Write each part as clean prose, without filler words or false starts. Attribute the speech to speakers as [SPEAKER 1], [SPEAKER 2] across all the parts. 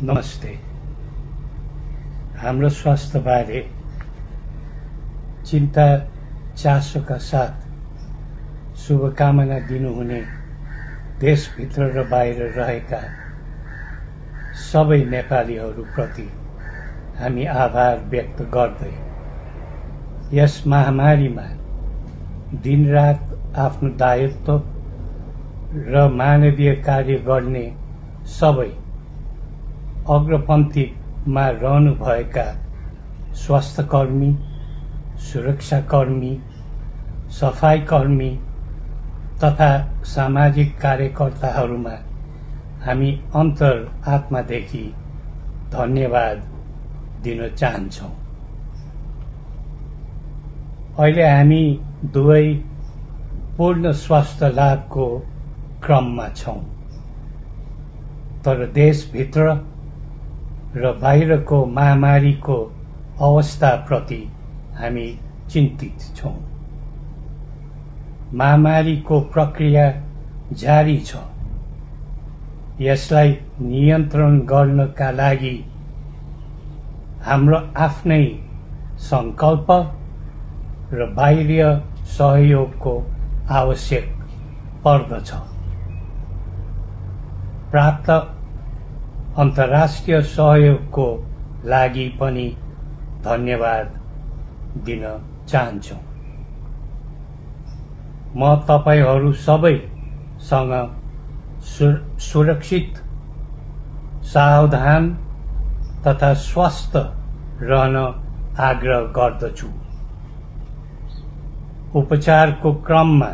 [SPEAKER 1] नमस्ते। हाम्रो स्वास्थ्य बारे चिन्ता चासोका साथ शुभकामना दिनुहुने देशभित्र र बाहिर रहेका सबै नेपालीहरूप्रति हामी आभार व्यक्त गर्दै यस महामारीमा दिनरात आफ्नो दायित्व र मानवीय कार्य गर्ने सबै अग्रपन्थीमा रहनुभएका स्वास्थ्यकर्मी, सुरक्षाकर्मी, सफाईकर्मी तथा सामाजिक कार्यकर्ताहरूमा हामी अन्तर्आत्मादेखि धन्यवाद दिन चाहन्छौं। अहिले हामी दुवै पूर्ण स्वास्थ्य लाभको क्रममा छौं, तर देशभित्र र बाहिरको महामारीको अवस्थाप्रति हामी चिन्तित छौं। महामारीको प्रक्रिया जारी छ। यसलाई नियन्त्रण गर्नका लागि हाम्रो आफ्नै संकल्प र बाह्य सहयोगको आवश्यक पर्दछ। प्राप्त अन्तर्राष्ट्रिय सहयोगको लागि पनि धन्यवाद दिन चाहन्छु। म तपाईहरू सबैसँग सुरक्षित, सावधान तथा स्वस्थ रहन आग्रह गर्दछु। उपचारको क्रममा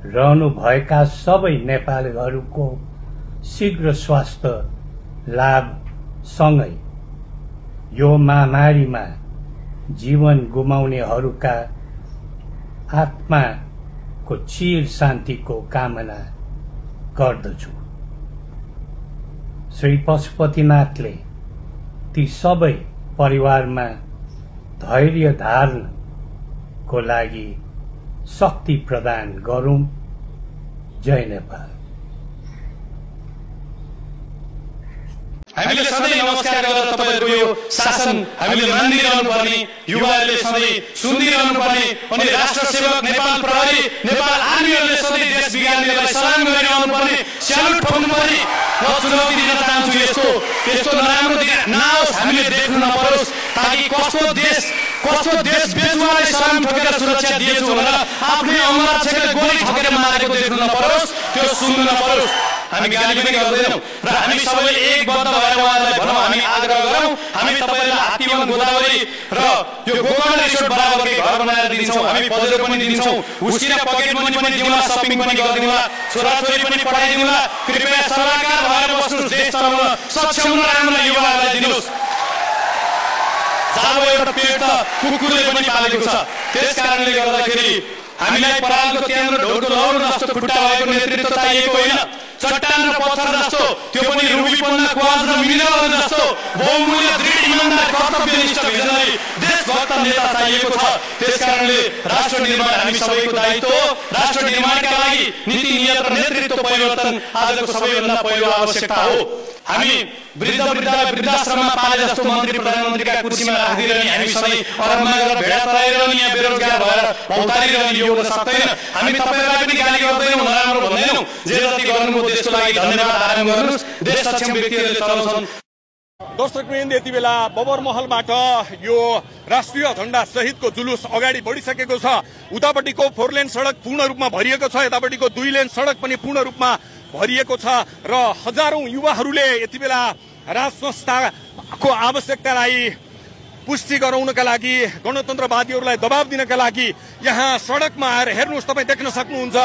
[SPEAKER 1] रहनुभएका सबै नेपालीहरूको शीघ्र स्वास्थ्य लाभ सँगै यो महामारीमा जीवन गुमाउनेहरूका आत्माको चिर शान्तिको कामना गर्दछु। श्री पशुपतिनाथले ती सबै परिवारमा धैर्य धारणको लागि शक्ति प्रदान गरून्। जय नेपाल।
[SPEAKER 2] हामीले सधैँ नमस्कार गरेर तपाईहरुको यो शासन हामीले मानिरहनु पर्ने, युवाहरूले सधैँ सुनिरहनु पर्ने अनि राष्ट्र सेवक नेपाल प्रहरी, नेपाल आर्मीहरूले सधैँ देश बिगार्नेलाई सलाम गरिरहनु पर्ने, स्यालुट ठोक्नु पर्ने। म चुनौती दिन चाहन्छु यस्तो नराम्रो दिन नआओस्, हामीले देख्नु नपरोस्, ताकि कस्तो देश बेजुवालाई सलाम ठोकेर सुरक्षा दिएछु भनेर आफ्नै अंगरक्षकले गोली ठोकेर मारेको देख्नु नपरोस्, त्यो सुन्नु नपरोस्। हामी गाली पनि गर्दैनौं र हामी सबैले एकबद्ध भएर उहाँलाई भनौं, हामी आग्रह गरौं। हामी तपाईलाई हात्तीवन गोदावरी र यो गोकर्ण रिसोर्ट बराबरकै घर बनाएर दिन्छौं। हामी पजेरो पनि दिन्छौं, उस्किन पकेट मनी पनि दिउँला, शपिङ पनि गरिदिउँला, छोराछोरी पनि पठाइदिउँला। कृपया सलाहकार भएर बस्नुस्, देश चलाउन सक्षम र राम्रो युवाहरूलाई दिनुस्। जाबो एउटा पेट त कुकुरले पनि पालेको छ। त्यसकारणले गर्दाखेरि हामीलाई परालको त्याम्रो ढोलको लौरो जस्तो खुट्टा भएको नेतृत्व चाहिएको होइन, चट्टान र पत्थर जस्तो, त्यो पनि रुबीपन्ना क्वाज र मिनरल जस्तो बहुमूल्य, दृढ, इमानदार, कर्तव्यनिष्ठ, भिजनरी, देशभक्त नेता चाहिएको छ। त्यसकारणले राष्ट्र निर्माण हामी सबैको दायित्व हो। राष्ट्र निर्माणका लागि नीति नियत र नेतृत्व परिवर्तन आजको सबैभन्दा पहिलो आवश्यकता हो। हामी वृद्धाश्रममा पाले जस्तो मन्त्री प्रधानमन्त्रीका कुर्सीमा राखिदिरहने, हामी सधैँ अरबमा गएर भेडा चराइरहने, यहाँ बेरोजगार भएर भौतारिरहने यो हुन सक्दैन। हामी तपाईहरुलाई पनि गाली गर्दैनौं, नराम्रो भन्दैनौं। जे जति गर्नुभयो देशको लागि धन्यवाद, आराम गर्नुस्। देश सक्षम व्यक्तिहरूले चलाउँछन्।
[SPEAKER 3] दर्शकवृन्द, यति बेला बबर महलबाट यो राष्ट्रिय झण्डा सहितको जुलुस अगाडि बढिसकेको छ। उतापट्टिको 4 लेन सडक पूर्ण रूपमा भरिएको छ, यतापट्टिको 2 लेन सडक पनि पूर्ण रूपमा भरिएको छ र हजारौं युवाहरूले यति बेला राज संस्थाको आवश्यकतालाई पुष्टि गराउनका लागि, गणतन्त्रवादीहरूलाई दबाब दिनका लागि यहाँ सडकमा आएर हेर्नुहोस्, तपाईँ देख्न सक्नुहुन्छ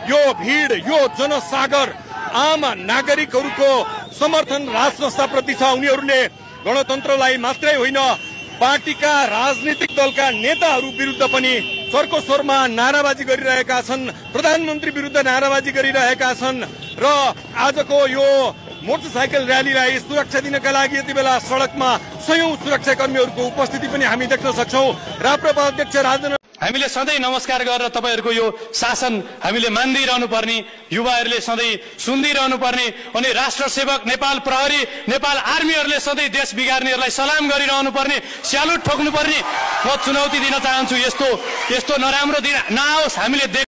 [SPEAKER 3] यो भिड, यो जनसागर आम नागरिकहरूको समर्थन राज संस्थाप्रति छ। उनीहरूले गणतन्त्रलाई मात्रै होइन, पार्टीका राजनीतिक दलका नेताहरू विरुद्ध पनि चर्को स्वरमा नाराबाजी गरिरहेका छन्, प्रधानमन्त्री विरुद्ध नाराबाजी गरिरहेका छन् र आजको यो मोटरसाइकल र्यालीलाई सुरक्षा दिनका लागि यति बेला सडकमा सयौं सुरक्षाकर्मीहरूको उपस्थिति पनि हामी देख्न सक्छौं। राप्रपा अध्यक्ष राजेन्द्र
[SPEAKER 2] हामीले सधैँ नमस्कार गरेर तपाईहरूको यो शासन हामीले मान्दिरहनु पर्ने, युवाहरूले सधैँ सुन्दिरहनु पर्ने, अनि राष्ट्र सेवक नेपाल प्रहरी नेपाल आर्मीहरूले सधैँ देश बिगार्नेहरूलाई सलाम गरिरहनु पर्ने, स्यालुट ठोक्नु पर्ने म चुनौती दिन चाहन्छु। यस्तो नराम्रो दिन नआओस्। हामीले